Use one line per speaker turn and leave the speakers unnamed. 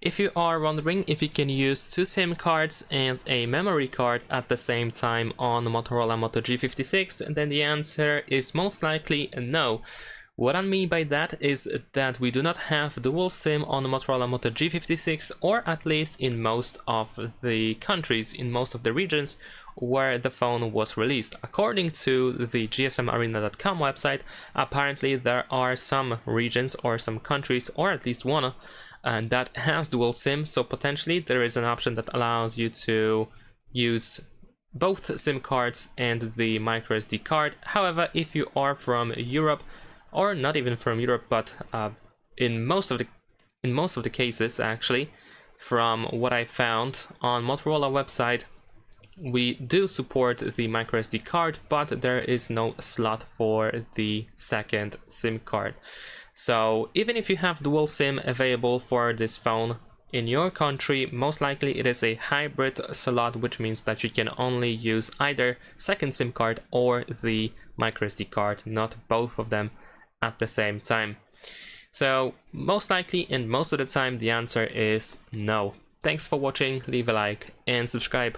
If you are wondering if you can use 2 SIM cards and a memory card at the same time on the Motorola Moto G56, then the answer is most likely no. What I mean by that is that we do not have dual SIM on the Motorola Moto G56, or at least in most of the countries, in most of the regions where the phone was released. According to the gsmarena.com website, apparently there are some regions or some countries, or at least one, that has dual SIM, so potentially there is an option that allows you to use both SIM cards and the microSD card. However, if you are from Europe, or not even from Europe, but in most of the cases, actually, from what I found on Motorola website, we do support the microSD card, but there is no slot for the second SIM card. So even if you have dual SIM available for this phone in your country, most likely it is a hybrid slot, which means that you can only use either second SIM card or the microSD card, not both of them at the same time. So most likely and most of the time the answer is no. Thanks for watching, leave a like and subscribe.